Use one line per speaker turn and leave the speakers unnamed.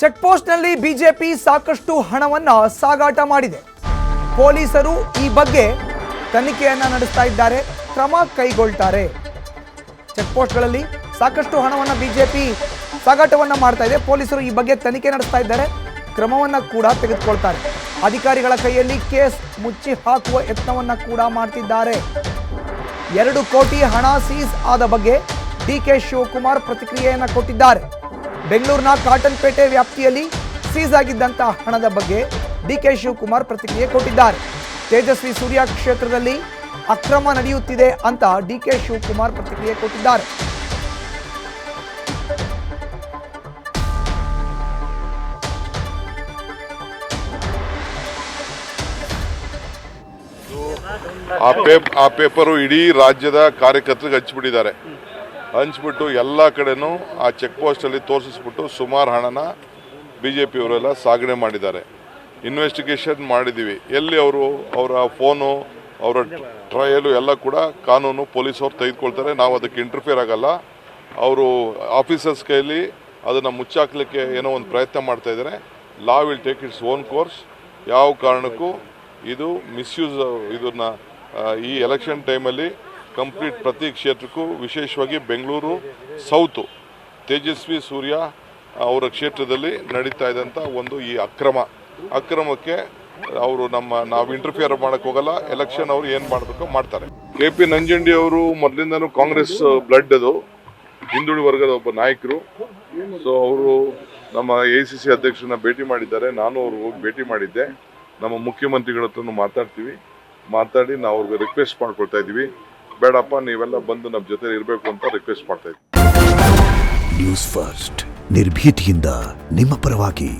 ಚೆಕ್ಪೋಸ್ಟ್ನಲ್ಲಿ BJP ಸಾಕಷ್ಟು ಹಣವನ್ನು ಸಾಗಾಟ ಮಾಡಿದೆ. ಪೊಲೀಸರು ಈ ಬಗ್ಗೆ ತನಿಖೆಯನ್ನು ನಡೆಸ್ತಾ ಇದ್ದಾರೆ, ಕ್ರಮ ಕೈಗೊಳ್ತಾರೆ. ಚೆಕ್ಪೋಸ್ಟ್ಗಳಲ್ಲಿ ಸಾಕಷ್ಟು ಹಣವನ್ನು ಬಿಜೆಪಿ ಸಾಗಾಟವನ್ನು ಮಾಡ್ತಾ ಇದೆ. ಪೊಲೀಸರು ಈ ಬಗ್ಗೆ ತನಿಖೆ ನಡೆಸ್ತಾ ಇದ್ದಾರೆ, ಕ್ರಮವನ್ನು ಕೂಡ ತೆಗೆದುಕೊಳ್ತಾರೆ. ಅಧಿಕಾರಿಗಳ ಕೈಯಲ್ಲಿ ಕೇಸ್ ಮುಚ್ಚಿ ಹಾಕುವ ಯತ್ನವನ್ನು ಕೂಡ ಮಾಡ್ತಿದ್ದಾರೆ. 2 ಕೋಟಿ ಹಣ ಸೀಸ್ ಆದ ಬಗ್ಗೆ ಡಿಕೆ ಶಿವಕುಮಾರ್ ಪ್ರತಿಕ್ರಿಯೆಯನ್ನು ಕೊಟ್ಟಿದ್ದಾರೆ. ಬೆಂಗಳೂರಿನ ಕಾಟನ್ಪೇಟೆ ವ್ಯಾಪ್ತಿಯಲ್ಲಿ ಸೀಸ್ ಆಗಿದ್ದಂಥ ಹಣದ ಬಗ್ಗೆ ಡಿಕೆ ಶಿವಕುಮಾರ್ ಪ್ರತಿಕ್ರಿಯೆ ಕೊಟ್ಟಿದ್ದಾರೆ. ತೇಜಸ್ವಿ ಸೂರ್ಯ ಕ್ಷೇತ್ರದಲ್ಲಿ ಅಕ್ರಮ ನಡೆಯುತ್ತಿದೆ ಅಂತ ಡಿಕೆ ಶಿವಕುಮಾರ್ ಪ್ರತಿಕ್ರಿಯೆ ಕೊಟ್ಟಿದ್ದಾರೆ.
ಆ ಪೇಪರು ಇಡೀ ರಾಜ್ಯದ ಕಾರ್ಯಕರ್ತರಿಗೆ ಹಂಚ್ಬಿಟ್ಟಿದ್ದಾರೆ. ಹಂಚ್ಬಿಟ್ಟು ಎಲ್ಲ ಕಡೆನೂ ಆ ಚೆಕ್ ಪೋಸ್ಟಲ್ಲಿ ತೋರಿಸ್ಬಿಟ್ಟು ಸುಮಾರು ಹಣನ ಬಿಜೆಪಿಯವರೆಲ್ಲ ಸಾಗಣೆ ಮಾಡಿದ್ದಾರೆ. ಇನ್ವೆಸ್ಟಿಗೇಷನ್ ಮಾಡಿದ್ದೀವಿ. ಎಲ್ಲಿ ಅವರ ಫೋನು, ಅವರ ಟ್ರಯಲು ಎಲ್ಲ ಕೂಡ ಕಾನೂನು ಪೊಲೀಸವ್ರು ತೆಗೆದುಕೊಳ್ತಾರೆ. ನಾವು ಅದಕ್ಕೆ ಇಂಟರ್ಫಿಯರ್ ಆಗಲ್ಲ. ಅವರು ಆಫೀಸರ್ಸ್ ಕೈಯಲ್ಲಿ ಅದನ್ನು ಮುಚ್ಚಾಕ್ಲಿಕ್ಕೆ ಏನೋ ಒಂದು ಪ್ರಯತ್ನ ಮಾಡ್ತಾ ಇದ್ದಾರೆ. Law will take its own course. ಯಾವ ಕಾರಣಕ್ಕೂ ಇದು ಮಿಸ್ಯೂಸ್, ಇದನ್ನ ಈ ಎಲೆಕ್ಷನ್ ಟೈಮಲ್ಲಿ ಕಂಪ್ಲೀಟ್ ಪ್ರತಿ ಕ್ಷೇತ್ರಕ್ಕೂ, ವಿಶೇಷವಾಗಿ ಬೆಂಗಳೂರು ಸೌತು ತೇಜಸ್ವಿ ಸೂರ್ಯ ಅವರ ಕ್ಷೇತ್ರದಲ್ಲಿ ನಡೀತಾ ಇದ್ದಂಥ ಒಂದು ಈ ಅಕ್ರಮಕ್ಕೆ ಅವರು ನಾವು ಇಂಟರ್ಫಿಯರ್ ಮಾಡೋಕ್ಕೆ ಹೋಗಲ್ಲ. ಎಲೆಕ್ಷನ್ ಅವರು ಏನು ಮಾಡಬೇಕೋ ಮಾಡ್ತಾರೆ. KP ನಂಜುಂಡಿ ಅವರು ಮೊದಲಿಂದನೂ ಕಾಂಗ್ರೆಸ್ ಬ್ಲಡ್, ಅದು ಹಿಂದುಳಿದ ವರ್ಗದ ಒಬ್ಬ ನಾಯಕರು. ಸೊ ಅವರು ನಮ್ಮ ACC ಅಧ್ಯಕ್ಷರನ್ನ ಭೇಟಿ ಮಾಡಿದ್ದಾರೆ. ನಾನು ಅವರು ಹೋಗಿ ಭೇಟಿ ಮಾಡಿದ್ದೆ. ನಮ್ಮ ಮುಖ್ಯಮಂತ್ರಿಗಳ ಹತ್ರನೂ ಮಾತಾಡಿ ನಾವು ಅವ್ರಿಗೆ ರಿಕ್ವೆಸ್ಟ್ ಮಾಡ್ಕೊಳ್ತಾ ಇದ್ದೀವಿ, ಬೇಡಪ್ಪ ನೀವೆಲ್ಲ ಬಂದು ನಮ್ಮ ಜೊತೆ ಇರಬೇಕು ಅಂತ ರಿಕ್ವೆಸ್ಟ್ ಮಾಡ್ತಾ ಇದ್ದೀವಿ.
ನ್ಯೂಸ್ ಫಸ್ಟ್, ನಿರ್ಭೀತಿಯಿಂದ ನಿಮ್ಮ ಪರವಾಗಿ.